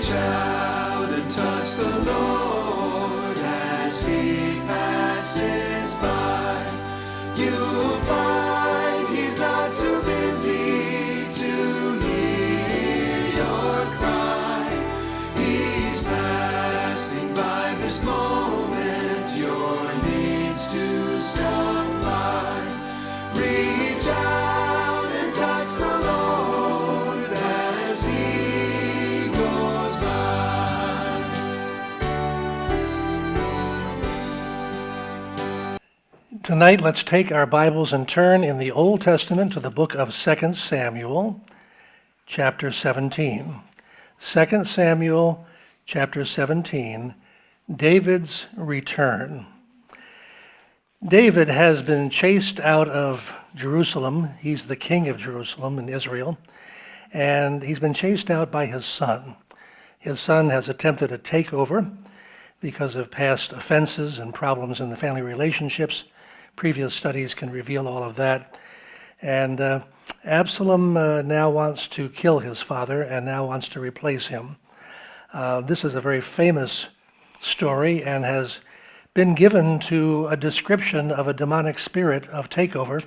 Reach out and touch the Lord as he passes by. You'll find he's not too busy to hear your cry. He's passing by this moment, your needs to supply. Reach out and touch the Lord as he goes by. Tonight, let's take our Bibles and turn in the Old Testament to the book of 2 Samuel, chapter 17. 2 Samuel, chapter 17, David's return. David has been chased out of Jerusalem. He's the king of Jerusalem in Israel, and he's been chased out by his son. His son has attempted a takeover because of past offenses and problems in the family relationships. Previous studies can reveal all of that. And Absalom now wants to kill his father and now wants to replace him. This is a very famous story and has been given to a description of a demonic spirit of takeover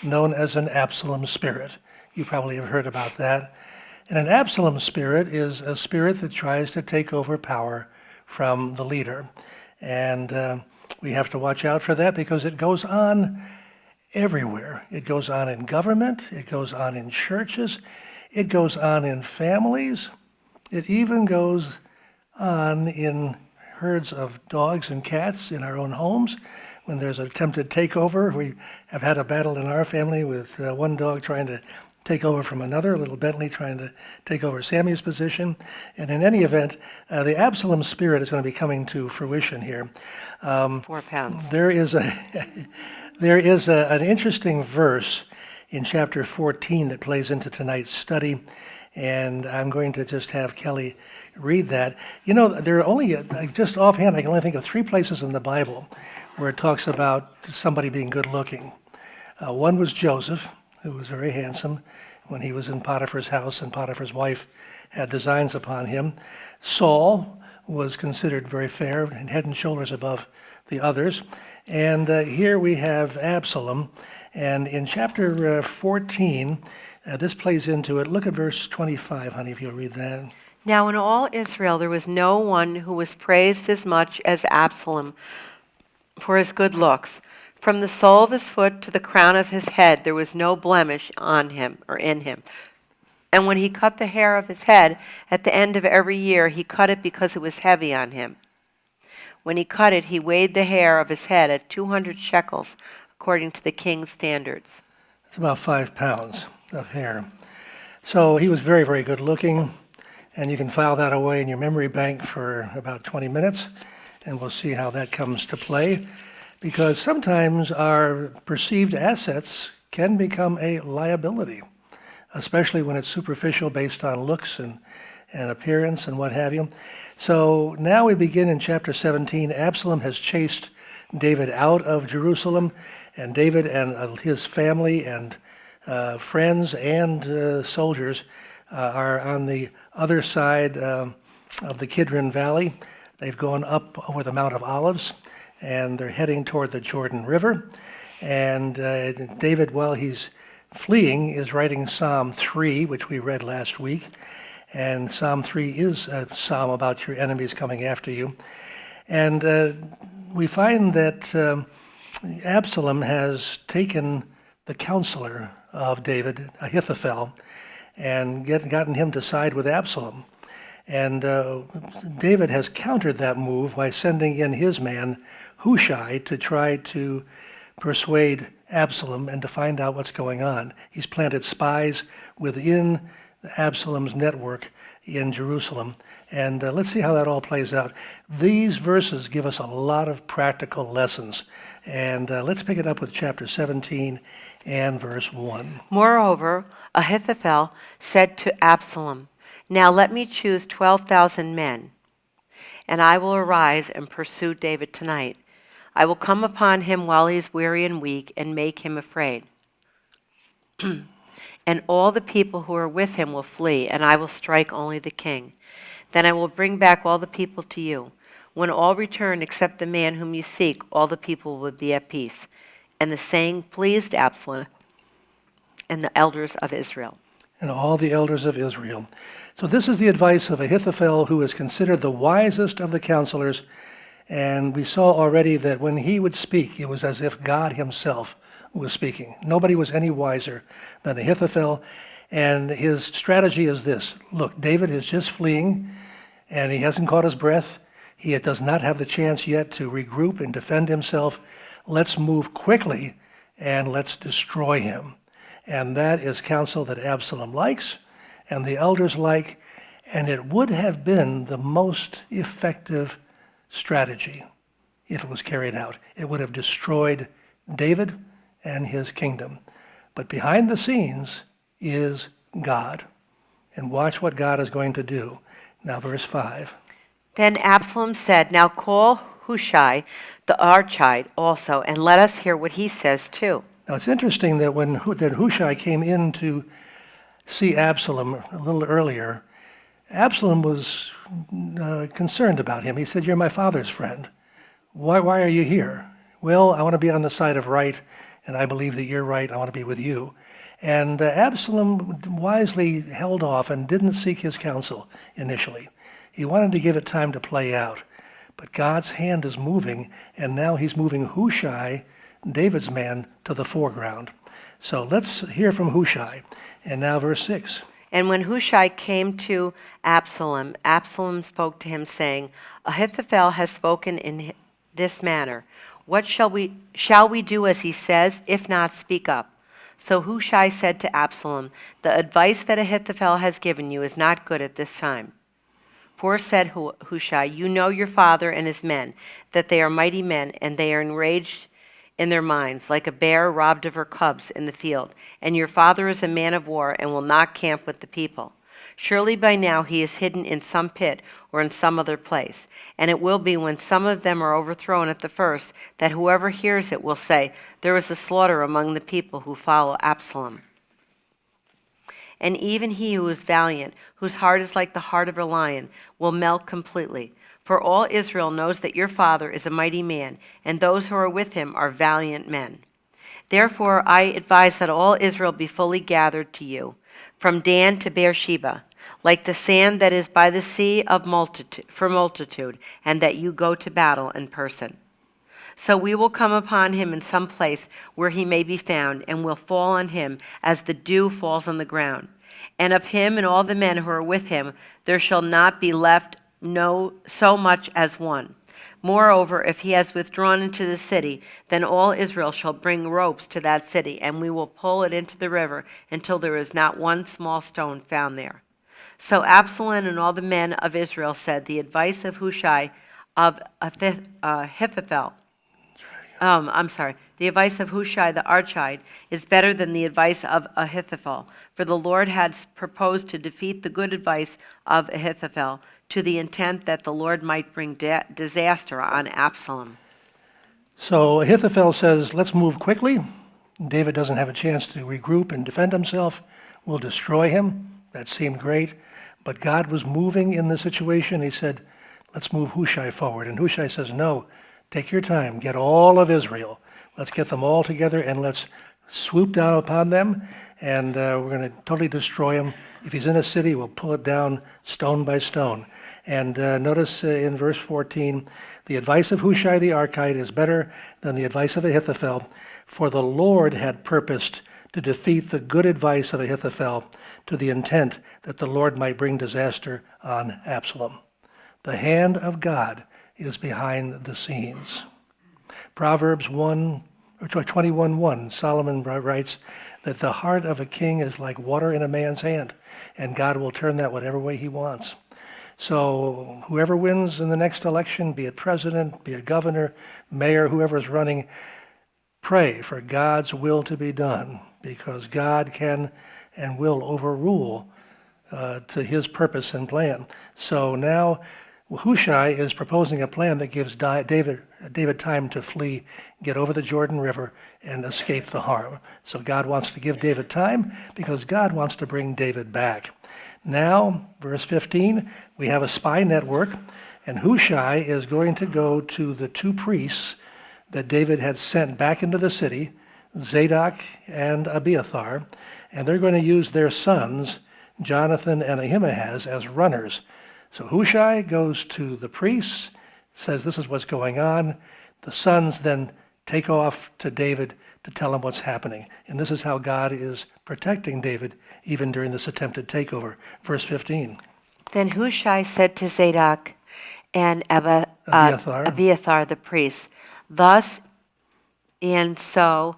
known as an Absalom spirit. You probably have heard about that. And an Absalom spirit is a spirit that tries to take over power from the leader. And we have to watch out for that because it goes on everywhere. It goes on in government, it goes on in churches, it goes on in families, it even goes on in herds of dogs and cats in our own homes. When there's an attempted takeover, we have had a battle in our family with one dog trying to take over from another, little Bentley trying to take over Sammy's position. And in any event, the Absalom spirit is going to be coming to fruition here. 4 pounds. There is an interesting verse in chapter 14 that plays into tonight's study, and I'm going to just have Kelly read that. You know, there are only, just offhand, I can only think of 3 places in the Bible where it talks about somebody being good looking. One was Joseph, who was very handsome when he was in Potiphar's house, and Potiphar's wife had designs upon him. Saul was considered very fair and head and shoulders above the others. And here we have Absalom. And in chapter 14, this plays into it. Look at verse 25, honey, if you'll read that. Now in all Israel there was no one who was praised as much as Absalom for his good looks. From the sole of his foot to the crown of his head there was no blemish on him or in him. And when he cut the hair of his head at the end of every year, he cut it because it was heavy on him. When he cut it, he weighed the hair of his head at 200 shekels, according to the king's standards. It's about 5 pounds of hair. So he was very, very good looking. And you can file that away in your memory bank for about 20 minutes, and we'll see how that comes to play. Because sometimes our perceived assets can become a liability, especially when it's superficial based on looks and appearance and what have you. So now we begin in chapter 17. Absalom has chased David out of Jerusalem, and David and his family and friends and soldiers are on the other side of the Kidron Valley. They've gone up over the Mount of Olives, and they're heading toward the Jordan River. And David, while he's fleeing, is writing Psalm 3, which we read last week. And Psalm 3 is a psalm about your enemies coming after you. And we find that Absalom has taken the counselor of David, Ahithophel, and gotten him to side with Absalom. And David has countered that move by sending in his man, Hushai, to try to persuade Absalom and to find out what's going on. He's planted spies within Absalom's network in Jerusalem. And let's see how that all plays out. These verses give us a lot of practical lessons. And let's pick it up with chapter 17 and verse 1. Moreover, Ahithophel said to Absalom, "Now let me choose 12,000 men, and I will arise and pursue David tonight. I will come upon him while he is weary and weak and make him afraid. and all the people who are with him will flee, and I will strike only the king. Then I will bring back all the people to you. When all return except the man whom you seek, all the people will be at peace." And the saying pleased Absalom and the elders of Israel. And all the elders of Israel. So this is the advice of Ahithophel, who is considered the wisest of the counselors. And we saw already that when he would speak, it was as if God himself was speaking. Nobody was any wiser than Ahithophel. And his strategy is this. Look, David is just fleeing, and he hasn't caught his breath. He does not have the chance yet to regroup and defend himself. Let's move quickly, and let's destroy him. And that is counsel that Absalom likes, and the elders like, and it would have been the most effective strategy if it was carried out. It would have destroyed David and his kingdom. But behind the scenes is God. And watch what God is going to do. Now, verse 5. Then Absalom said, "Now call Hushai the Archite also, and let us hear what he says too." Now, it's interesting that when Hushai came in to see Absalom a little earlier, Absalom was concerned about him. He said, "You're my father's friend. Why are you here?" "Well, I want to be on the side of right, and I believe that you're right. I want to be with you." And Absalom wisely held off and didn't seek his counsel initially. He wanted to give it time to play out. But God's hand is moving, and now he's moving Hushai, David's man, to the foreground. So let's hear from Hushai. And now verse 6. And when Hushai came to Absalom, Absalom spoke to him, saying, "Ahithophel has spoken in this manner. What shall we do as he says? If not, speak up." So Hushai said to Absalom, "The advice that Ahithophel has given you is not good at this time." For said Hushai, "You know your father and his men, that they are mighty men, and they are enraged in their minds, like a bear robbed of her cubs in the field. And your father is a man of war, and will not camp with the people. Surely by now he is hidden in some pit or in some other place. And it will be when some of them are overthrown at the first, that whoever hears it will say, 'There is a slaughter among the people who follow Absalom.' And even he who is valiant, whose heart is like the heart of a lion, will melt completely. For all Israel knows that your father is a mighty man, and those who are with him are valiant men. Therefore I advise that all Israel be fully gathered to you, from Dan to Beersheba, like the sand that is by the sea for multitude, and that you go to battle in person. So we will come upon him in some place where he may be found, and will fall on him as the dew falls on the ground. And of him and all the men who are with him there shall not be left so much as one. Moreover, if he has withdrawn into the city, then all Israel shall bring ropes to that city, and we will pull it into the river until there is not one small stone found there." So Absalom and all the men of Israel said, "The advice of Hushai of Ahithophel, the advice of Hushai the Archite is better than the advice of Ahithophel, for the Lord had proposed to defeat the good advice of Ahithophel, to the intent that the Lord might bring disaster on Absalom." So Ahithophel says, let's move quickly. David doesn't have a chance to regroup and defend himself. We'll destroy him. That seemed great. But God was moving in the situation. He said, let's move Hushai forward. And Hushai says, no, take your time. Get all of Israel. Let's get them all together and let's swoop down upon them. And we're going to totally destroy him. If he's in a city, we'll pull it down stone by stone. And notice in verse 14, the advice of Hushai the Archite is better than the advice of Ahithophel, for the Lord had purposed to defeat the good advice of Ahithophel, to the intent that the Lord might bring disaster on Absalom. The hand of God is behind the scenes. Proverbs 21:1, Solomon writes that the heart of a king is like water in a man's hand, and God will turn that whatever way he wants. So whoever wins in the next election, be it president, be it governor, mayor, whoever is running, pray for God's will to be done, because God can and will overrule to his purpose and plan. So now Well, Hushai is proposing a plan that gives David time to flee, get over the Jordan River, and escape the harm. So God wants to give David time because God wants to bring David back. Now, verse 15, we have a spy network, and Hushai is going to go to the two priests that David had sent back into the city, Zadok and Abiathar, and they're going to use their sons, Jonathan and Ahimaaz, as runners. So Hushai goes to the priests, says this is what's going on. The sons then take off to David to tell him what's happening. And this is how God is protecting David even during this attempted takeover. Verse 15. Then Hushai said to Zadok and Abiathar the priest, thus and so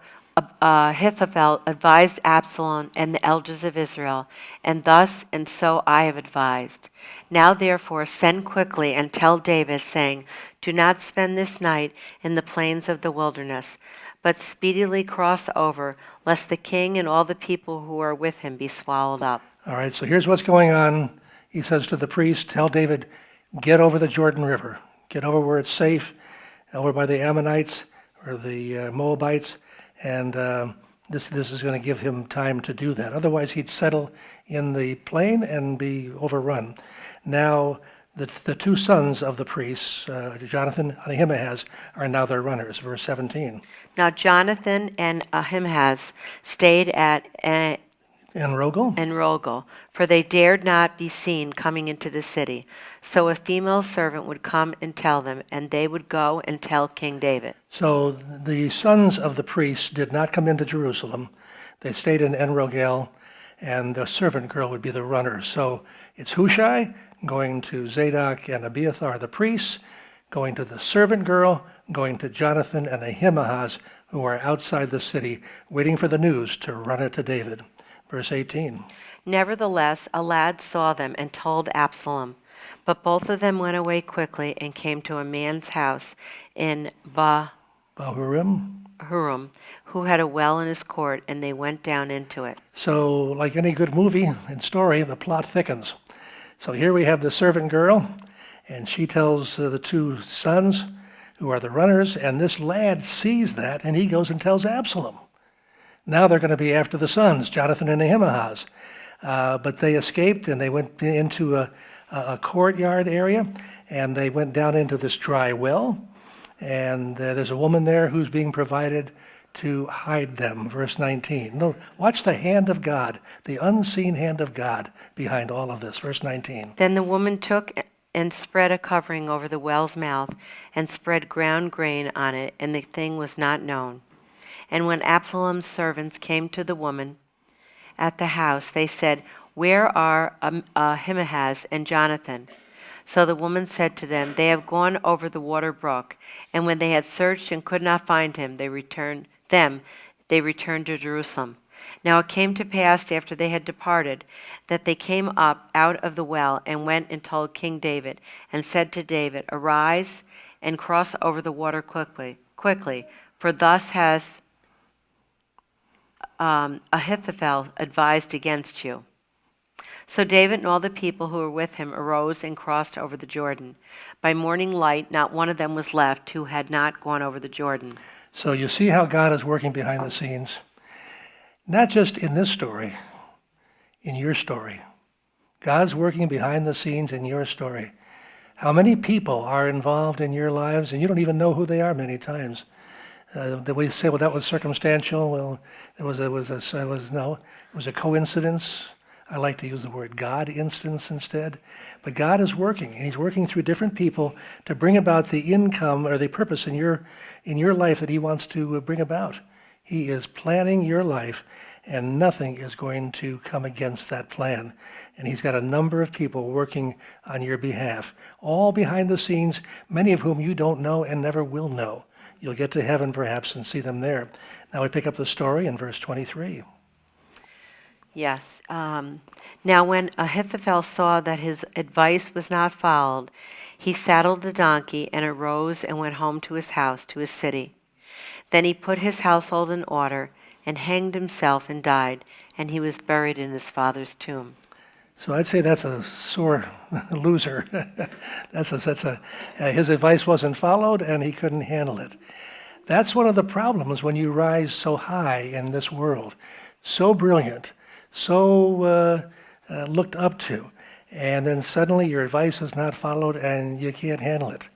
Ahithophel advised Absalom and the elders of Israel, and thus and so I have advised. Now therefore send quickly and tell David, saying, do not spend this night in the plains of the wilderness, but speedily cross over, lest the king and all the people who are with him be swallowed up. All right, so here's what's going on. He says to the priest, tell David, get over the Jordan River. Get over where it's safe, over by the Ammonites or the Moabites. And this is going to give him time to do that. Otherwise, he'd settle in the plain and be overrun. Now, the two sons of the priests, Jonathan and Ahimaaz, are now their runners. Verse 17. Now Jonathan and Ahimaaz stayed at Enrogel, for they dared not be seen coming into the city. So a female servant would come and tell them, and they would go and tell King David. So the sons of the priests did not come into Jerusalem. They stayed in Enrogel, and the servant girl would be the runner. So it's Hushai going to Zadok and Abiathar the priests, going to the servant girl, going to Jonathan and Ahimaaz, who are outside the city, waiting for the news to run it to David. Verse 18. Nevertheless, a lad saw them and told Absalom. But both of them went away quickly and came to a man's house in Bahurim, who had a well in his court, and they went down into it. So, like any good movie and story, the plot thickens. So here we have the servant girl, and she tells the two sons, who are the runners, and this lad sees that, and he goes and tells Absalom. Now they're going to be after the sons, Jonathan and Ahimaaz. But they escaped, and they went into a courtyard area, and they went down into this dry well, and there's a woman there who's being provided to hide them. Verse 19. No, watch the hand of God, the unseen hand of God behind all of this. Verse 19. Then the woman took and spread a covering over the well's mouth, and spread ground grain on it, and the thing was not known. And when Absalom's servants came to the woman at the house, they said, where are Ahimaaz and Jonathan? So the woman said to them, they have gone over the water brook. And when they had searched and could not find him, they returned to Jerusalem. Now it came to pass after they had departed, that they came up out of the well and went and told King David, and said to David, arise and cross over the water quickly, for thus has Ahithophel advised against you. So David and all the people who were with him arose and crossed over the Jordan. By morning light, not one of them was left who had not gone over the Jordan. So you see how God is working behind the scenes. Not just in this story, in your story. God's working behind the scenes in your story. How many people are involved in your lives, and you don't even know who they are many times. That we say, well, that was circumstantial. Well, it was a coincidence. I like to use the word God instance instead. But God is working, and he's working through different people to bring about the income or the purpose in your life that he wants to bring about. He is planning your life, and nothing is going to come against that plan. And he's got a number of people working on your behalf, all behind the scenes, many of whom you don't know and never will know. You'll get to heaven perhaps and see them there. Now we pick up the story in verse 23. Yes. Now when Ahithophel saw that his advice was not followed, he saddled a donkey and arose and went home to his house, to his city. Then he put his household in order and hanged himself and died, and he was buried in his father's tomb. So I'd say that's a sore loser. His advice wasn't followed and he couldn't handle it. That's one of the problems when you rise so high in this world, so brilliant, so looked up to, and then suddenly your advice is not followed and you can't handle it.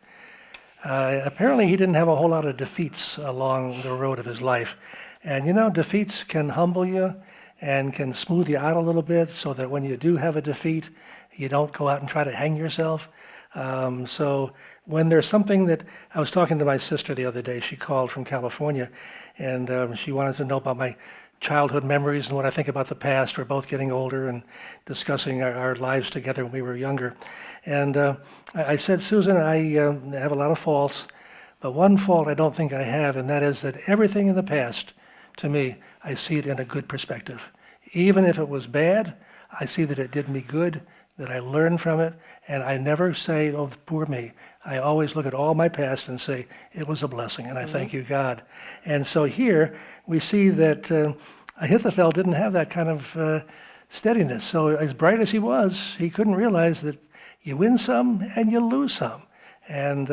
Apparently he didn't have a whole lot of defeats along the road of his life. And you know, defeats can humble you and can smooth you out a little bit so that when you do have a defeat, you don't go out and try to hang yourself. So when there's something that, I was talking to my sister the other day, she called from California, and she wanted to know about my childhood memories and what I think about the past. We're both getting older and discussing our lives together when we were younger. And I said, Susan, I have a lot of faults, but one fault I don't think I have, and that is that everything in the past, to me, I see it in a good perspective. Even if it was bad, I see that it did me good, that I learned from it, and I never say, oh, poor me. I always look at all my past and say, it was a blessing, and I thank you, God. And so here, we see that Ahithophel didn't have that kind of steadiness. So as bright as he was, he couldn't realize that you win some and you lose some. And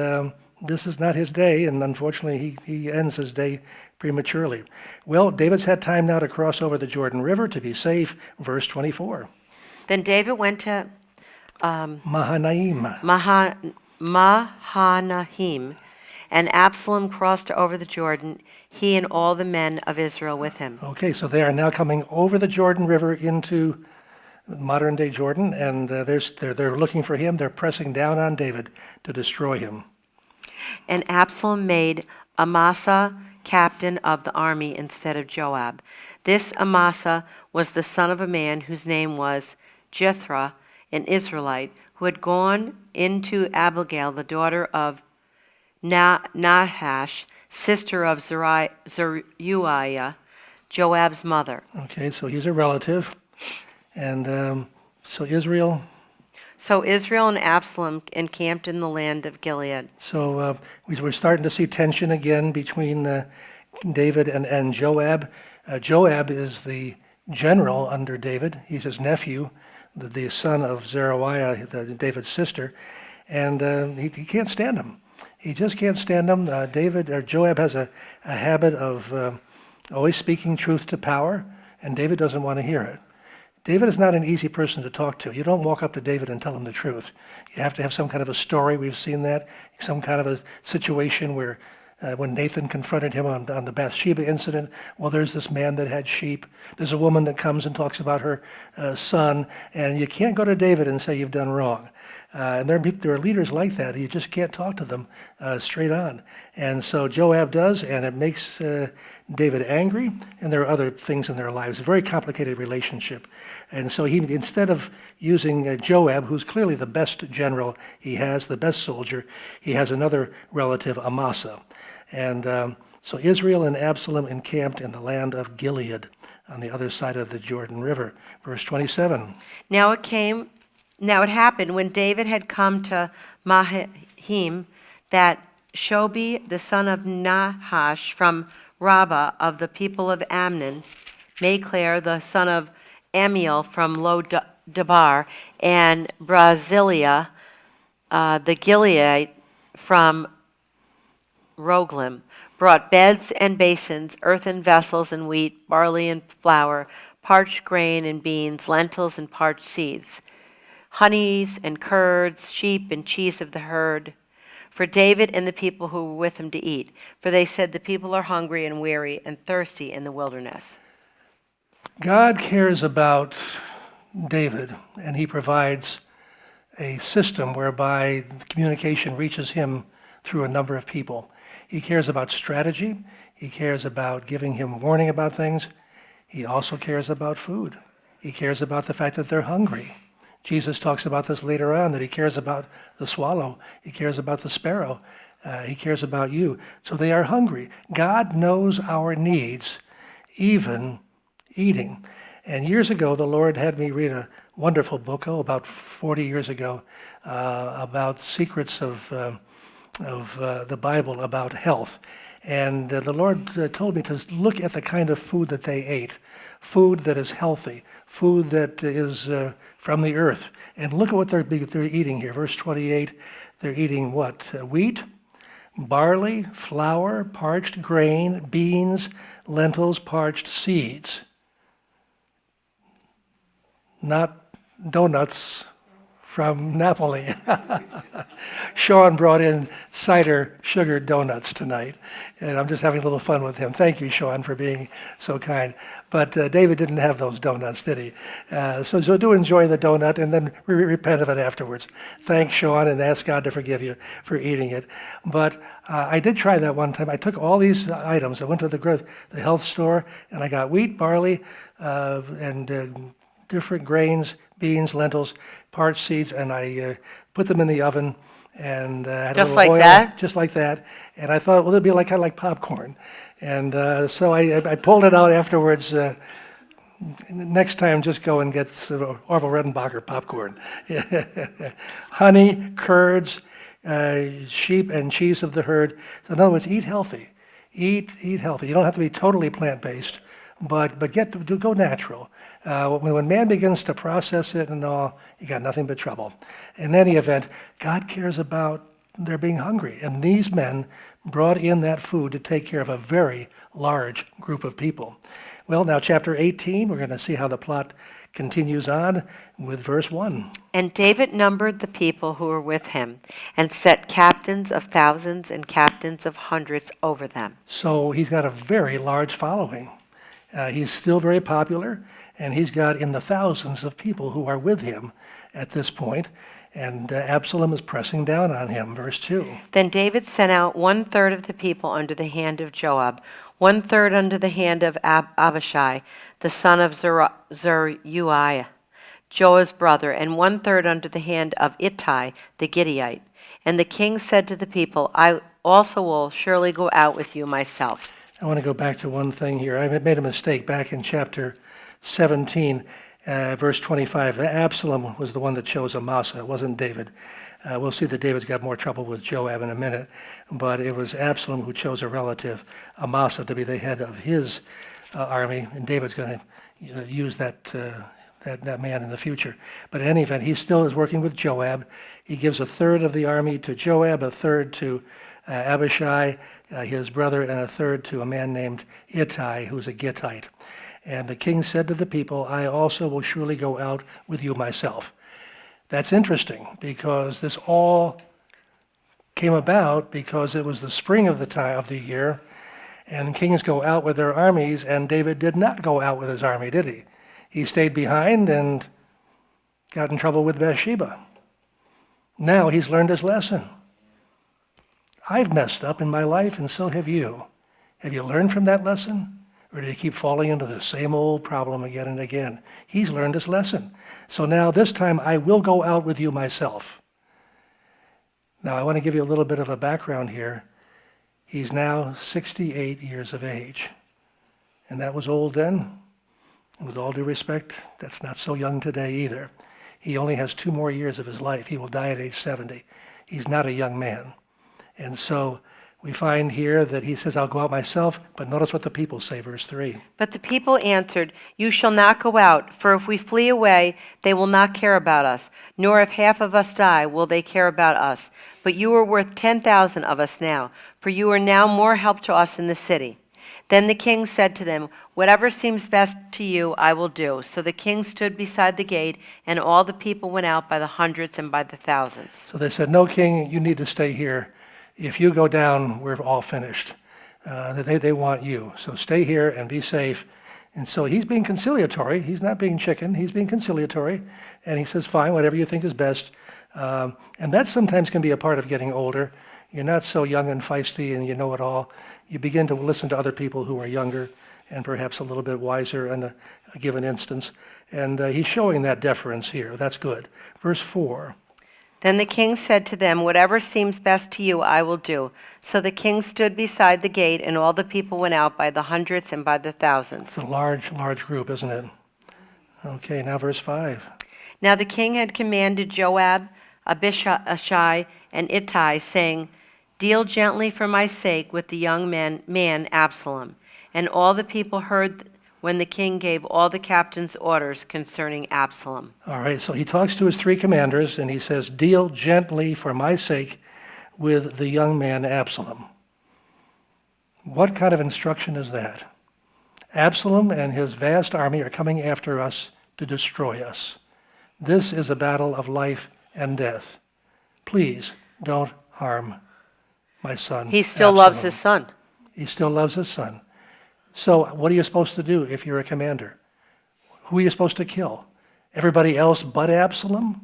this is not his day, and unfortunately, he ends his day prematurely. Well, David's had time now to cross over the Jordan River to be safe. Verse 24. Then David went to Mahanaim. Mahanaim, and Absalom crossed over the Jordan, he and all the men of Israel with him. Okay, so they are now coming over the Jordan River into modern-day Jordan, and they're looking for him. They're pressing down on David to destroy him. And Absalom made Amasa captain of the army instead of Joab. This Amasa was the son of a man whose name was Jethro, an Israelite, who had gone into Abigail, the daughter of Nahash, sister of Zeruiah, Joab's mother. Okay, so he's a relative. And so Israel. So Israel and Absalom encamped in the land of Gilead. So we're starting to see tension again between David and Joab. Joab is the general under David. He's his nephew, the son of Zeruiah, David's sister. And he can't stand him. He just can't stand him. Joab has a habit of always speaking truth to power, and David doesn't want to hear it. David is not an easy person to talk to. You don't walk up to David and tell him the truth. You have to have some kind of a story. We've seen that, some kind of a situation where when Nathan confronted him on the Bathsheba incident, well, there's this man that had sheep. There's a woman that comes and talks about her son, and you can't go to David and say you've done wrong. And there are leaders like that. You just can't talk to them straight on. And so Joab does, and it makes David angry, and there are other things in their lives. A very complicated relationship. And so he, instead of using Joab, who's clearly the best general he has, the best soldier, he has another relative, Amasa. And so Israel and Absalom encamped in the land of Gilead on the other side of the Jordan River. Verse 27. Now it happened when David had come to Mahanaim that Shobi, the son of Nahash from Rabbah of the people of Ammon, Machir, the son of Amiel from Lo-Debar, and Barzillai, the Gileadite from Roglim, brought beds and basins, earthen vessels and wheat, barley and flour, parched grain and beans, lentils and parched seeds, honeys and curds, sheep and cheese of the herd, for David and the people who were with him to eat. For they said, the people are hungry and weary and thirsty in the wilderness. God cares about David, and he provides a system whereby communication reaches him through a number of people. He cares about strategy. He cares about giving him warning about things. He also cares about food. He cares about the fact that they're hungry. Jesus talks about this later on, that he cares about the swallow. He cares about the sparrow. He cares about you. So they are hungry. God knows our needs, even eating. And years ago, the Lord had me read a wonderful book, about 40 years ago, about secrets of the Bible about health. And the Lord told me to look at the kind of food that they ate. food that is healthy, food that is from the earth. And look at what they're eating here. Verse 28, they're eating what? Wheat, barley, flour, parched grain, beans, lentils, parched seeds. Not donuts from Napoli. Sean brought in cider sugar donuts tonight, and I'm just having a little fun with him. Thank you, Sean, for being so kind. But David didn't have those donuts, did he? So do enjoy the donut and then repent of it afterwards. Thank Sean and ask God to forgive you for eating it. But I did try that one time. I took all these items. I went to the health store, and I got wheat, barley, and different grains, beans, lentils, parched seeds, and I put them in the oven and had Just a little like oil, that? just like that. And I thought, well, it'd be kind of like popcorn. And so I pulled it out afterwards. Next time, just go and get Orville Redenbacher popcorn. Honey, curds, sheep and cheese of the herd. So in other words, eat healthy. Eat healthy. You don't have to be totally plant-based, but go natural. When man begins to process it and all, you got nothing but trouble. In any event, God cares about their being hungry, and these men brought in that food to take care of a very large group of people. Well, now chapter 18, we're going to see how the plot continues on with verse 1. And David numbered the people who were with him, and set captains of thousands and captains of hundreds over them. So he's got a very large following. He's still very popular, and he's got in the thousands of people who are with him at this point, and Absalom is pressing down on him. Verse 2. Then David sent out 1/3 of the people under the hand of Joab, 1/3 under the hand of Abishai, the son of Zeruiah, Joab's brother, and 1/3 under the hand of Ittai the Gittite. And the king said to the people, I also will surely go out with you myself. I want to go back to one thing here. I made a mistake back in chapter 17, verse 25. Absalom was the one that chose Amasa. It wasn't David. We'll see that David's got more trouble with Joab in a minute, but it was Absalom who chose a relative, Amasa, to be the head of his army, and David's going to use that man in the future. But in any event, he still is working with Joab. He gives 1/3 of the army to Joab, 1/3 to Abishai, his brother, and 1/3 to a man named Ittai, who's a Gittite. And the king said to the people, I also will surely go out with you myself. That's interesting, because this all came about because it was the spring of the year, and kings go out with their armies, and David did not go out with his army, did he? He stayed behind and got in trouble with Bathsheba. Now he's learned his lesson. I've messed up in my life, and so have you. Have you learned from that lesson? Or do you keep falling into the same old problem again and again? He's learned his lesson. So now this time I will go out with you myself. Now I want to give you a little bit of a background here. He's now 68 years of age. And that was old then. And with all due respect, that's not so young today either. He only has 2 more years of his life. He will die at age 70. He's not a young man. And so we find here that he says, I'll go out myself, but notice what the people say, verse 3. But the people answered, You shall not go out, for if we flee away, they will not care about us, nor if half of us die will they care about us. But you are worth 10,000 of us now, for you are now more help to us in the city. Then the king said to them, Whatever seems best to you, I will do. So the king stood beside the gate, and all the people went out by the hundreds and by the thousands. So they said, no, king, you need to stay here. If you go down, we're all finished. They want you. So stay here and be safe. And so he's being conciliatory. He's not being chicken. He's being conciliatory. And he says, fine, whatever you think is best. And that sometimes can be a part of getting older. You're not so young and feisty and you know it all. You begin to listen to other people who are younger and perhaps a little bit wiser in a given instance. And he's showing that deference here. That's good. Verse 4. Then the king said to them, Whatever seems best to you, I will do. So the king stood beside the gate, and all the people went out by the hundreds and by the thousands. It's a large, large group, isn't it? Okay, now verse 5. Now the king had commanded Joab, Abishai, and Ittai, saying, Deal gently for my sake with the young man Absalom. And all the people heard when the king gave all the captains orders concerning Absalom. All right, so he talks to his three commanders and he says, "Deal gently for my sake with the young man Absalom." What kind of instruction is that? Absalom and his vast army are coming after us to destroy us. This is a battle of life and death. Please don't harm my son. He still loves Absalom. his son. He still loves his son. So what are you supposed to do if you're a commander? Who are you supposed to kill? Everybody else but Absalom?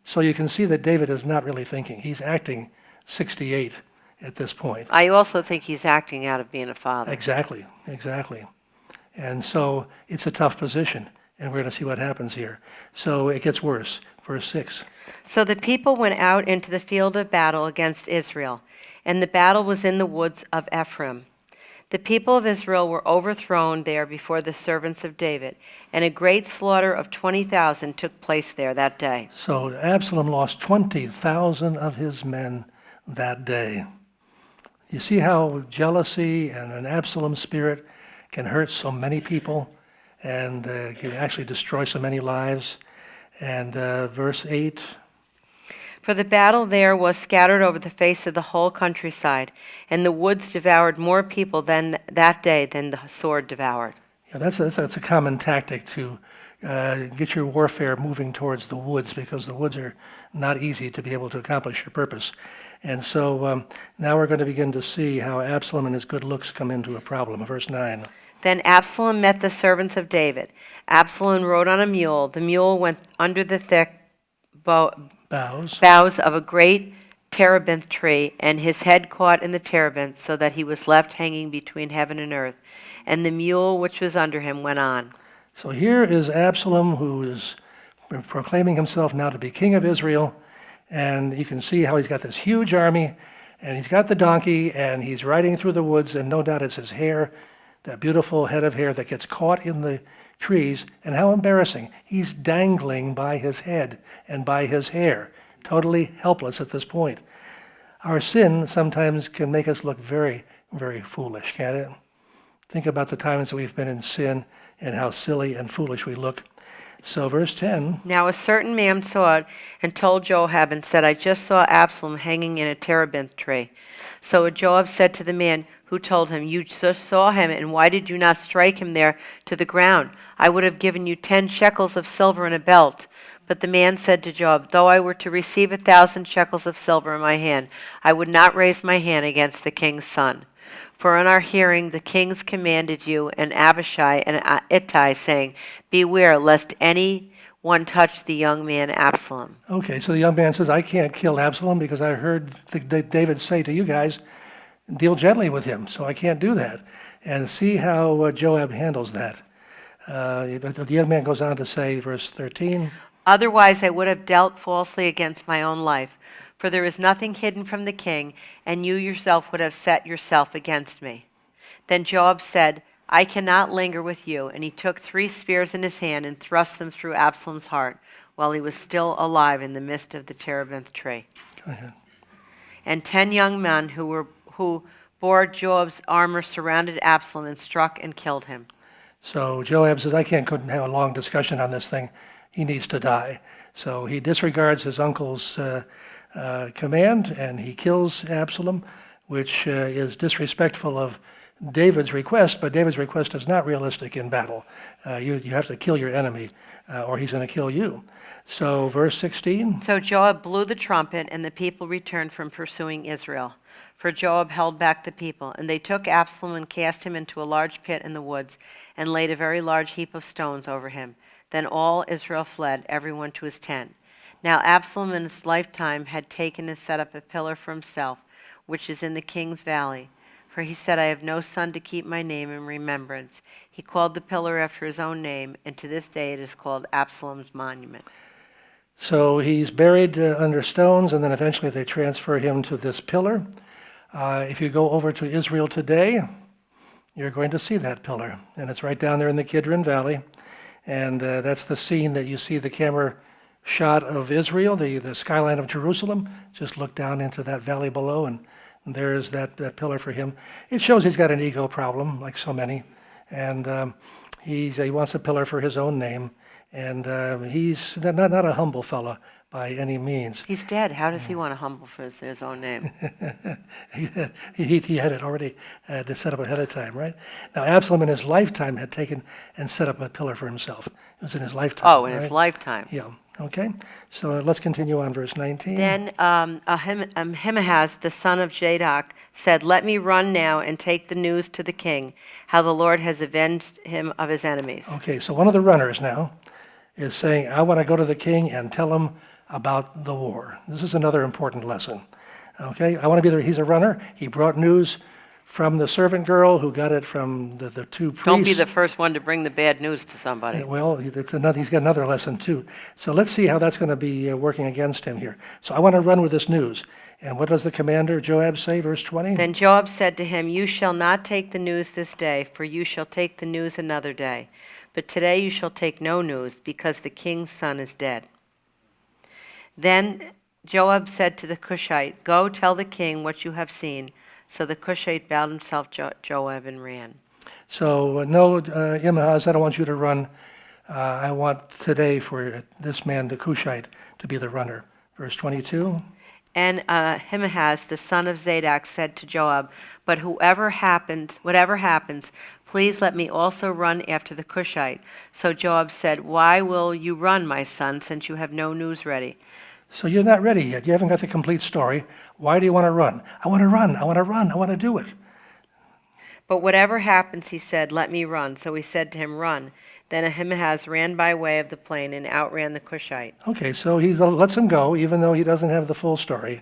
So you can see that David is not really thinking. He's acting 68 at this point. I also think he's acting out of being a father. Exactly. And so it's a tough position, and we're going to see what happens here. So it gets worse. Verse 6. So the people went out into the field of battle against Israel, and the battle was in the woods of Ephraim. The people of Israel were overthrown there before the servants of David, and a great slaughter of 20,000 took place there that day. So Absalom lost 20,000 of his men that day. You see how jealousy and an Absalom spirit can hurt so many people and can actually destroy so many lives. And verse 8. For the battle there was scattered over the face of the whole countryside, and the woods devoured more people than that day than the sword devoured. Yeah, that's a common tactic to get your warfare moving towards the woods, because the woods are not easy to be able to accomplish your purpose. And so now we're going to begin to see how Absalom and his good looks come into a problem. Verse 9. Then Absalom met the servants of David. Absalom rode on a mule. The mule went under the thick boughs of a great terebinth tree, and his head caught in the terebinth, so that he was left hanging between heaven and earth. And the mule which was under him went on. So here is Absalom, who is proclaiming himself now to be king of Israel. And you can see how he's got this huge army, and he's got the donkey, and he's riding through the woods, and no doubt it's his hair, that beautiful head of hair that gets caught in the trees. And how embarrassing. He's dangling by his head and by his hair, totally helpless at this point. Our sin sometimes can make us look very, very foolish, can't it? Think about the times that we've been in sin and how silly and foolish we look. So verse 10. Now a certain man saw it and told Joab and said, I just saw Absalom hanging in a terebinth tree. So Joab said to the man who told him, you just saw him, and why did you not strike him there to the ground? I would have given you 10 shekels of silver and a belt. But the man said to Joab, though I were to receive 1,000 shekels of silver in my hand, I would not raise my hand against the king's son. For in our hearing the kings commanded you and Abishai and Ittai, saying, beware lest any one touch the young man Absalom. Okay, so the young man says, I can't kill Absalom because I heard David say to you guys, deal gently with him, so I can't do that. And see how Joab handles that. The young man goes on to say, verse 13, otherwise I would have dealt falsely against my own life, for there is nothing hidden from the king, and you yourself would have set yourself against me. Then Joab said, I cannot linger with you. And he took 3 spears in his hand and thrust them through Absalom's heart while he was still alive in the midst of the terebinth tree. go ahead. And 10 young men who bore Joab's armor surrounded Absalom and struck and killed him. So Joab says, couldn't have a long discussion on this thing. He needs to die. So he disregards his uncle's command, and he kills Absalom, which is disrespectful of David's request, but David's request is not realistic in battle. You have to kill your enemy, or he's going to kill you. So verse 16. So Joab blew the trumpet, and the people returned from pursuing Israel. For Joab held back the people, and they took Absalom and cast him into a large pit in the woods, and laid a very large heap of stones over him. Then all Israel fled, everyone to his tent. Now Absalom in his lifetime had taken and set up a pillar for himself, which is in the king's valley. For he said, I have no son to keep my name in remembrance. He called the pillar after his own name, and to this day it is called Absalom's monument. So he's buried under stones, and then eventually they transfer him to this pillar. If you go over to Israel today, you're going to see that pillar. And it's right down there in the Kidron Valley. And that's the scene that you see the camera shot of Israel, the skyline of Jerusalem. Just look down into that valley below, and there's that pillar for him. It shows he's got an ego problem, like so many. And He wants a pillar for his own name, and he's not a humble fella by any means. He's dead. How does he want to humble for his own name? He had it already to set up ahead of time, right? Now, Absalom in his lifetime had taken and set up a pillar for himself. It was in his lifetime. Oh, in right? his lifetime. Yeah, okay. So let's continue on verse 19. Then Ahimaaz, the son of Zadok, said, "Let me run now and take the news to the king, how the Lord has avenged him of his enemies." Okay, so one of the runners now is saying, I want to go to the king and tell him about the war. This is another important lesson. Okay, I want to be there. He's a runner. He brought news from the servant girl who got it from the two priests. Don't be the first one to bring the bad news to somebody. Well, he's got another lesson too. So let's see how that's going to be working against him here. So I want to run with this news. And what does the commander, Joab, say, verse 20? Then Joab said to him, "You shall not take the news this day, for you shall take the news another day. But today you shall take no news, because the king's son is dead." Then Joab said to the Cushite, "Go tell the king what you have seen." So the Cushite bowed himself to Joab and ran. So no, Ahimaaz, I don't want you to run. I want today for this man, the Cushite, to be the runner. Verse 22. And Ahimaaz, the son of Zadok, said to Joab, "But whatever happens, please let me also run after the Cushite." So Joab said, "Why will you run, my son, since you have no news ready?" So you're not ready yet. You haven't got the complete story. Why do you want to run? I want to run. I want to run. I want to do it. But whatever happens, he said, "Let me run." So he said to him, "Run." Then Ahimaaz ran by way of the plain and outran the Cushite. Okay, so he lets him go, even though he doesn't have the full story.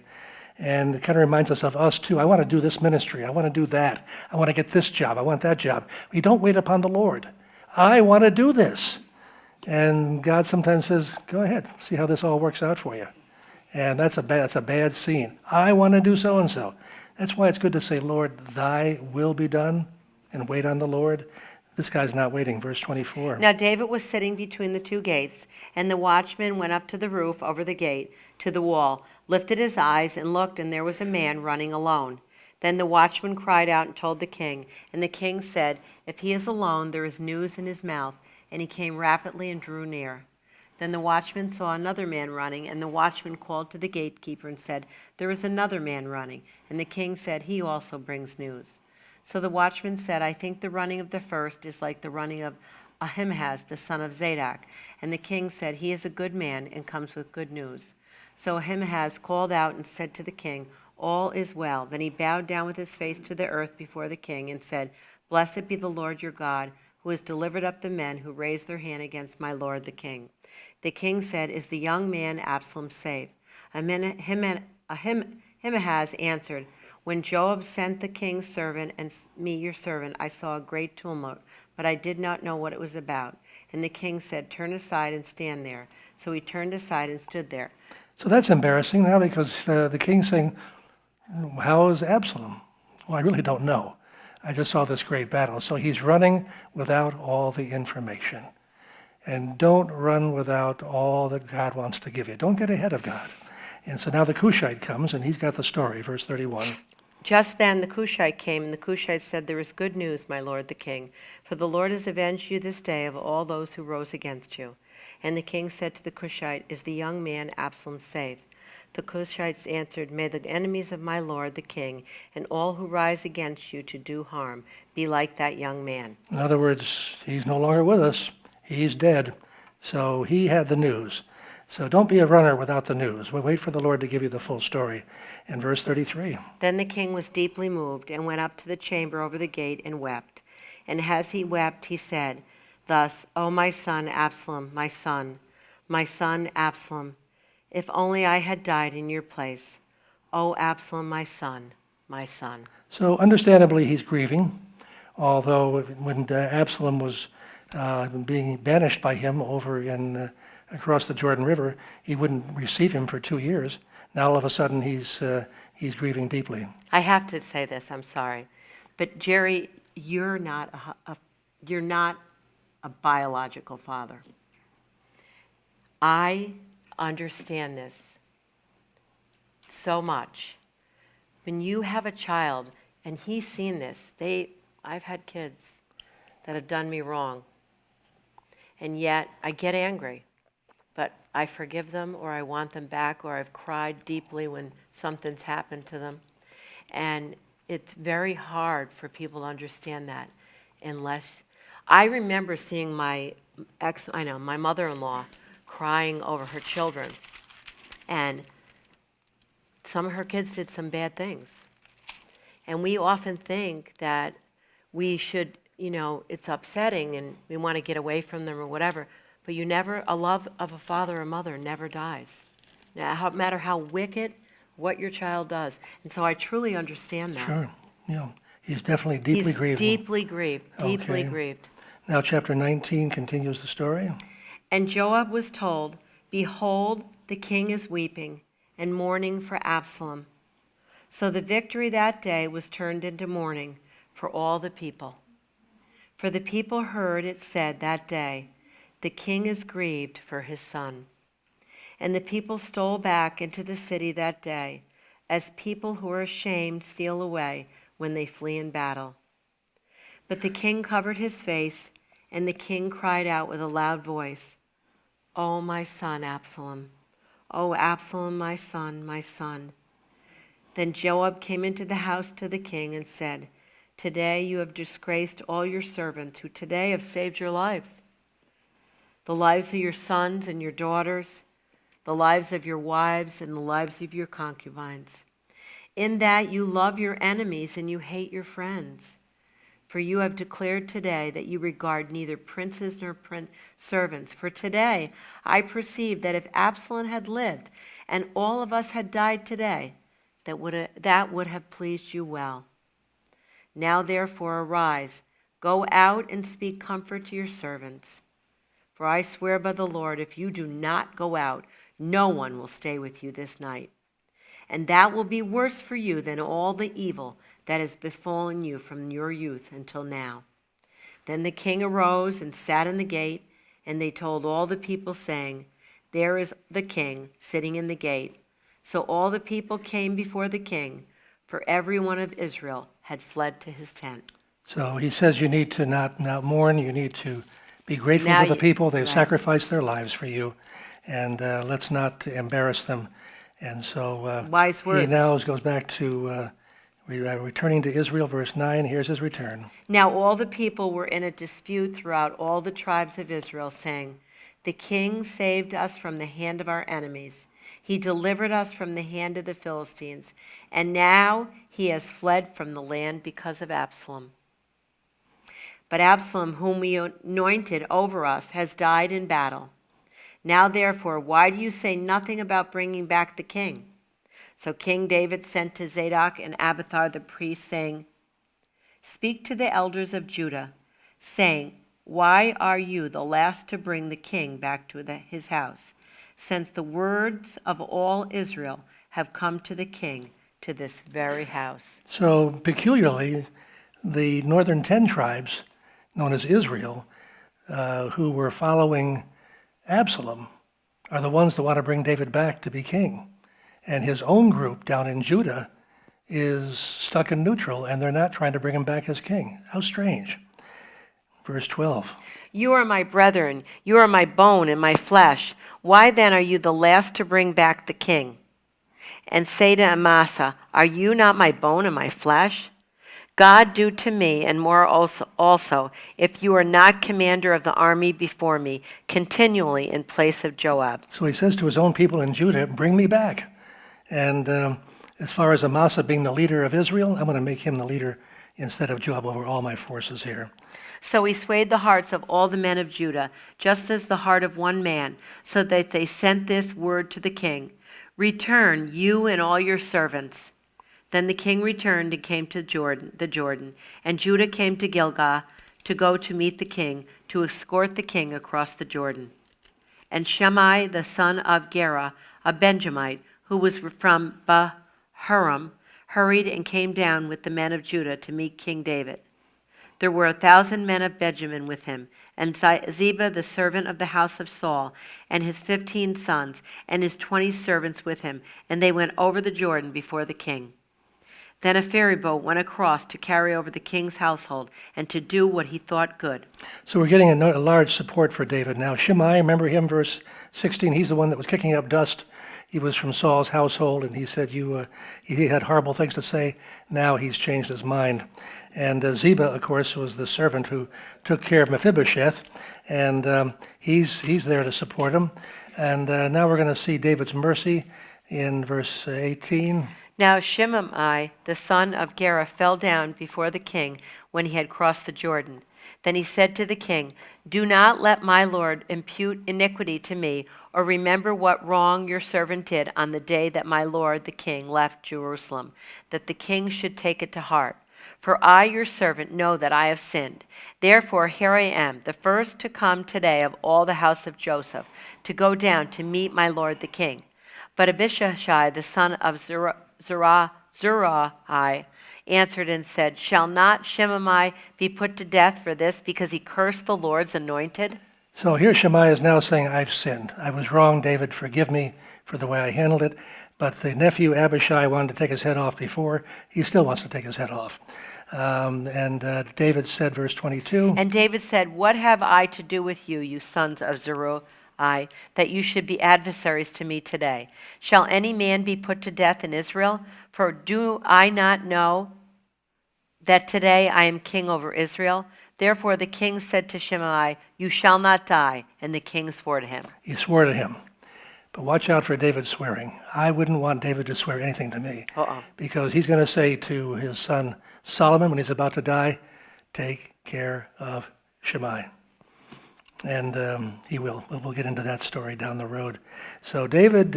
And it kind of reminds us of us, too. I want to do this ministry. I want to do that. I want to get this job. I want that job. We don't wait upon the Lord. I want to do this. And God sometimes says, go ahead, see how this all works out for you. And that's a bad scene. I want to do so-and-so. That's why it's good to say, Lord, thy will be done, and wait on the Lord. This guy's not waiting. Verse 24. Now David was sitting between the two gates, and the watchman went up to the roof over the gate, to the wall, lifted his eyes, and looked, and there was a man running alone. Then the watchman cried out and told the king, and the king said, "If he is alone, there is news in his mouth." And he came rapidly and drew near. Then the watchman saw another man running, and the watchman called to the gatekeeper and said, "There is another man running." And the king said, "He also brings news." So the watchman said, "I think the running of the first is like the running of Ahimaaz, the son of Zadok." And the king said, "He is a good man and comes with good news." So Ahimaaz called out and said to the king, "All is well." Then he bowed down with his face to the earth before the king and said, "Blessed be the Lord your God, who has delivered up the men who raised their hand against my lord the king." The king said, "Is the young man Absalom safe?" Ahimaaz answered, "When Joab sent the king's servant and me your servant, I saw a great tumult, but I did not know what it was about." And the king said, "Turn aside and stand there." So he turned aside and stood there. So that's embarrassing now because the king's saying, how is Absalom? Well, I really don't know. I just saw this great battle. So he's running without all the information. And don't run without all that God wants to give you. Don't get ahead of God. And so now the Cushite comes, and he's got the story, verse 31. Just then the Cushite came, and the Cushite said, "There is good news, my lord the king, for the Lord has avenged you this day of all those who rose against you." And the king said to the Cushite, "Is the young man Absalom safe?" The Cushites answered, "May the enemies of my lord the king, and all who rise against you to do harm, be like that young man." In other words, he's no longer with us. He's dead. So he had the news. So don't be a runner without the news. Wait for the Lord to give you the full story. In verse 33. Then the king was deeply moved and went up to the chamber over the gate and wept. And as he wept, he said, "Thus, O my son Absalom, my son Absalom, if only I had died in your place. O Absalom, my son, my son." So understandably, he's grieving, although when Absalom was being banished by him over across the Jordan River, he wouldn't receive him for 2 years. Now all of a sudden he's grieving deeply. I have to say this, I'm sorry. But Jerry, you're not a biological father. I understand this so much. When you have a child, and he's seen this, I've had kids that have done me wrong. And yet I get angry, but I forgive them, or I want them back, or I've cried deeply when something's happened to them. And it's very hard for people to understand that unless... I remember seeing my mother-in-law crying over her children, and some of her kids did some bad things. And we often think that we should, it's upsetting and we want to get away from them or whatever, but a love of a father or mother never dies. No matter how wicked, what your child does. And so I truly understand that. Sure, yeah. He's definitely deeply grieved. Deeply grieved, deeply Okay. grieved. Now chapter 19 continues the story. And Joab was told, "Behold, the king is weeping and mourning for Absalom." So the victory that day was turned into mourning for all the people. For the people heard it said that day, "The king is grieved for his son." And the people stole back into the city that day, as people who are ashamed steal away when they flee in battle. But the king covered his face, and the king cried out with a loud voice, "O my son Absalom, O Absalom, my son, my son." Then Joab came into the house to the king and said, "Today you have disgraced all your servants who today have saved your life, the lives of your sons and your daughters, the lives of your wives and the lives of your concubines. In that you love your enemies and you hate your friends. For you have declared today that you regard neither princes nor servants. For today I perceive that if Absalom had lived and all of us had died today, that would have pleased you well. Now therefore arise, go out and speak comfort to your servants. For I swear by the Lord, if you do not go out, no one will stay with you this night. And that will be worse for you than all the evil that has befallen you from your youth until now." Then the king arose and sat in the gate, and they told all the people, saying, "There is the king sitting in the gate." So all the people came before the king, for every one of Israel had fled to his tent. So he says you need to not mourn, you need to be grateful Now to the you- people. They've right. sacrificed their lives for you, and let's not embarrass them. And so Wise he words. now goes back to returning to Israel, verse 9. Here's his return. Now all the people were in a dispute throughout all the tribes of Israel, saying, "The king saved us from the hand of our enemies. He delivered us from the hand of the Philistines, and now he has fled from the land because of Absalom. But Absalom, whom we anointed over us, has died in battle. Now therefore, why do you say nothing about bringing back the king?" So King David sent to Zadok and Abiathar the priests, saying, "Speak to the elders of Judah, saying, why are you the last to bring the king back to his house, since the words of all Israel have come to the king to this very house?" So peculiarly, the northern 10 tribes, known as Israel, who were following Absalom, are the ones that want to bring David back to be king. And his own group down in Judah is stuck in neutral, and they're not trying to bring him back as king. How strange. Verse 12. "You are my brethren, you are my bone and my flesh. Why then are you the last to bring back the king? And say to Amasa, are you not my bone and my flesh? God do to me, and more also, if you are not commander of the army before me, continually in place of Joab." So he says to his own people in Judah, bring me back. And as far as Amasa being the leader of Israel, I'm going to make him the leader instead of Joab over all my forces here. So he swayed the hearts of all the men of Judah, just as the heart of one man, so that they sent this word to the king, "Return, you and all your servants." Then the king returned and came to the Jordan, and Judah came to Gilgal to go to meet the king, to escort the king across the Jordan. And Shimei, the son of Gera, a Benjamite, who was from Bahurim, hurried and came down with the men of Judah to meet King David. There were 1,000 men of Benjamin with him, and Ziba, the servant of the house of Saul, and his 15 sons, and his 20 servants with him, and they went over the Jordan before the king. Then a ferry boat went across to carry over the king's household and to do what he thought good. So we're getting a large support for David now. Shimei, remember him, verse 16, he's the one that was kicking up dust. He was from Saul's household, and he said he had horrible things to say. Now he's changed his mind. And Ziba, of course, was the servant who took care of Mephibosheth, and he's there to support him. And now we're going to see David's mercy in verse 18. Now Shimei, the son of Gera, fell down before the king when he had crossed the Jordan. Then he said to the king, "Do not let my lord impute iniquity to me, or remember what wrong your servant did on the day that my lord the king left Jerusalem, that the king should take it to heart. For I, your servant, know that I have sinned. Therefore here I am, the first to come today of all the house of Joseph, to go down to meet my lord the king." But Abishai, the son of Zeruiah, answered and said, "Shall not Shimei be put to death for this, because he cursed the Lord's anointed?" So here Shimei is now saying, I've sinned. I was wrong, David, forgive me for the way I handled it. But the nephew Abishai wanted to take his head off before. He still wants to take his head off. David said, verse 22, And David said, "What have I to do with you, you sons of Zeruiah, that you should be adversaries to me today? Shall any man be put to death in Israel? For do I not know that today I am king over Israel?" Therefore the king said to Shimei, "You shall not die." And the king swore to him. he swore to him. But watch out for David swearing. I wouldn't want David to swear anything to me. Because he's going to say to his son Solomon when he's about to die, "Take care of Shimei." And he will. We'll get into that story down the road. So David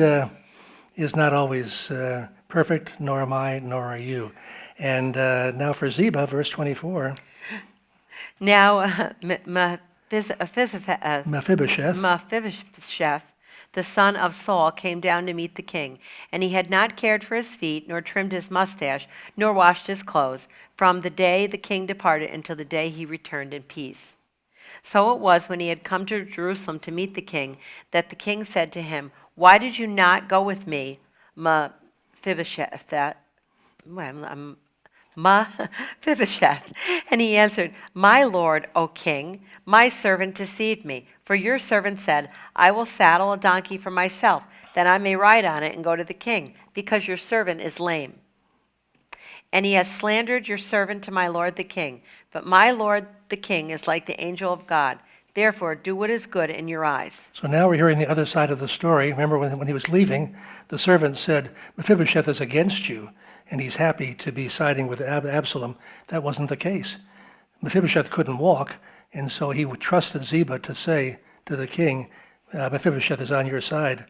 is not always perfect, nor am I, nor are you. And now for Ziba, verse 24. Now Mephibosheth, the son of Saul, came down to meet the king, and he had not cared for his feet, nor trimmed his mustache, nor washed his clothes, from the day the king departed until the day he returned in peace. So it was, when he had come to Jerusalem to meet the king, that the king said to him, "Why did you not go with me, Mephibosheth?" And he answered, "My lord, O king, my servant deceived me. For your servant said, I will saddle a donkey for myself, that I may ride on it and go to the king, because your servant is lame. And he has slandered your servant to my lord the king. But my lord the king is like the angel of God. Therefore do what is good in your eyes." So now we're hearing the other side of the story. Remember when he was leaving, the servant said, "Mephibosheth is against you, and he's happy to be siding with Absalom." That wasn't the case. Mephibosheth couldn't walk, and so he trusted Ziba to say to the king, "Mephibosheth is on your side."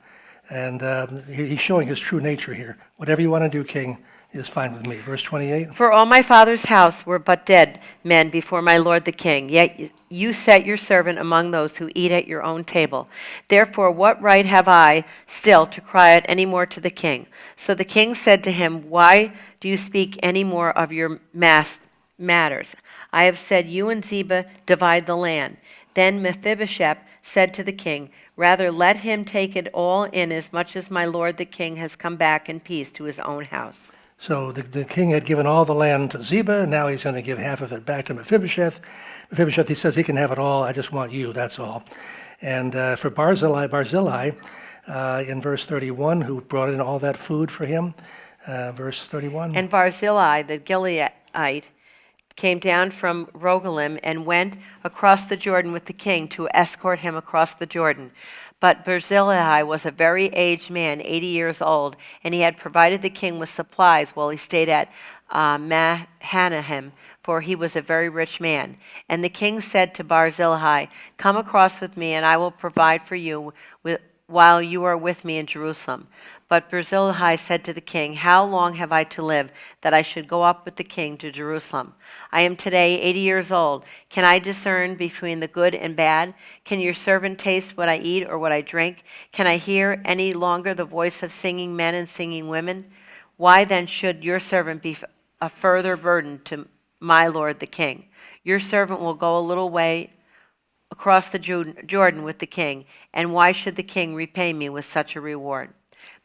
And he's showing his true nature here. Whatever you want to do, king, is fine with me. Verse 28. "For all my father's house were but dead men before my lord the king, yet you set your servant among those who eat at your own table. Therefore what right have I still to cry out any more to the king?" So the king said to him, "Why do you speak any more of your matters? I have said, you and Ziba divide the land." Then Mephibosheth said to the king, "Rather let him take it all in, as much as my lord the king has come back in peace to his own house." So the king had given all the land to Ziba. Now he's going to give half of it back to Mephibosheth. Mephibosheth, he says, he can have it all. I just want you, that's all. And for Barzillai, in verse 31, who brought in all that food for him, verse 31. And Barzillai the Gileadite came down from Rogelim and went across the Jordan with the king to escort him across the Jordan. But Barzillai was a very aged man, 80 years old, and he had provided the king with supplies while he stayed at Mahanaim, for he was a very rich man. And the king said to Barzillai, "Come across with me, and I will provide for you while you are with me in Jerusalem." But Barzillai said to the king, "How long have I to live, that I should go up with the king to Jerusalem? I am today 80 years old. Can I discern between the good and bad? Can your servant taste what I eat or what I drink? Can I hear any longer the voice of singing men and singing women? Why then should your servant be a further burden to my lord the king? Your servant will go a little way across the Jordan with the king, and why should the king repay me with such a reward?"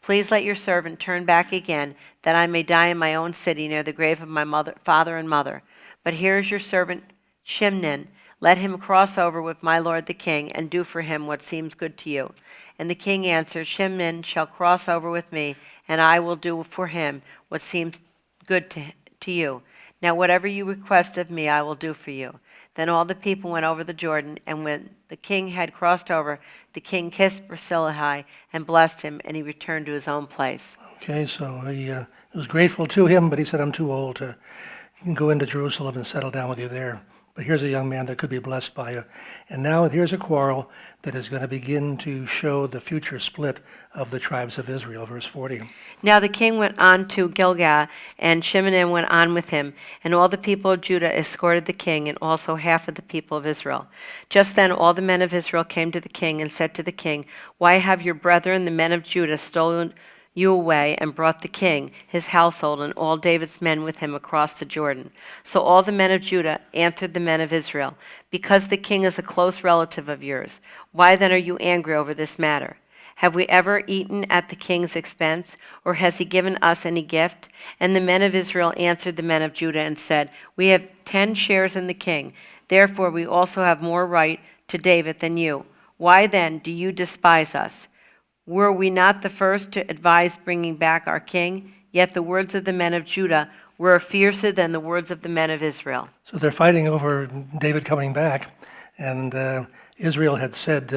Please let your servant turn back again, that I may die in my own city near the grave of my father and mother. But here is your servant Shimnon. Let him cross over with my lord the king, and do for him what seems good to you." And the king answered, "Shimnon shall cross over with me, and I will do for him what seems good to you. Now whatever you request of me, I will do for you." Then all the people went over the Jordan, and when the king had crossed over, the king kissed Barzillai and blessed him, and he returned to his own place. Okay, so he was grateful to him, but he said, "I'm too old to go into Jerusalem and settle down with you there. But here's a young man that could be blessed by you." And now here's a quarrel that is going to begin to show the future split of the tribes of Israel. Verse 40. Now the king went on to Gilgal, and Shimon went on with him, and all the people of Judah escorted the king, and also half of the people of Israel. Just then all the men of Israel came to the king and said to the king, "Why have your brethren, the men of Judah, stolen you away and brought the king, his household, and all David's men with him across the Jordan?" So all the men of Judah answered the men of Israel, "Because the king is a close relative of yours. Why then are you angry over this matter? Have we ever eaten at the king's expense, or has he given us any gift?" And the men of Israel answered the men of Judah and said, "We have 10 shares in the king. Therefore we also have more right to David than you. Why then do you despise us? Were we not the first to advise bringing back our king? Yet the words of the men of Judah were fiercer than the words of the men of Israel." So they're fighting over David coming back, and Israel had said,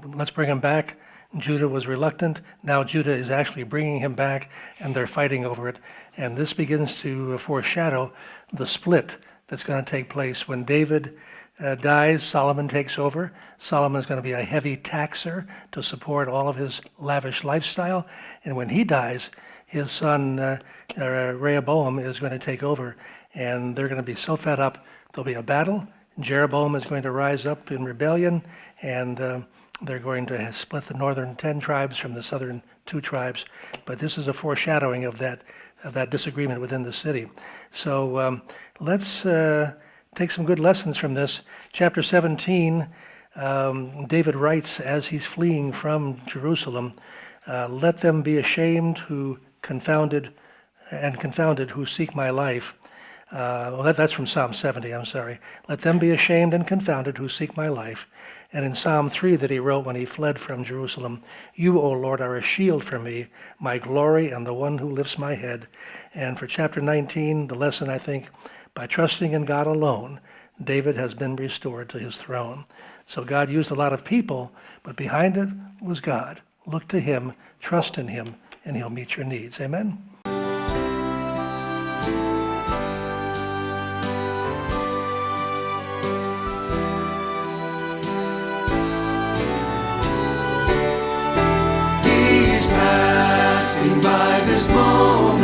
"Let's bring him back." Judah was reluctant. Now Judah is actually bringing him back, and they're fighting over it. And this begins to foreshadow the split that's going to take place when David dies. Solomon takes over. Solomon is going to be a heavy taxer to support all of his lavish lifestyle. And when he dies, his son Rehoboam is going to take over. And they're going to be so fed up, there'll be a battle. Jeroboam is going to rise up in rebellion, and they're going to split the northern 10 tribes from the southern 2 tribes. But this is a foreshadowing of that disagreement within the city. So let's take some good lessons from this. Chapter 17, David writes as he's fleeing from Jerusalem, "Let them be ashamed who confounded who seek my life." That's from Psalm 70, I'm sorry. "Let them be ashamed and confounded who seek my life." And in Psalm 3 that he wrote when he fled from Jerusalem, "You, O Lord, are a shield for me, my glory and the one who lifts my head." And for chapter 19, the lesson, I think, by trusting in God alone, David has been restored to his throne. So God used a lot of people, but behind it was God. Look to him, trust in him, and he'll meet your needs. Amen? He's passing by this moment.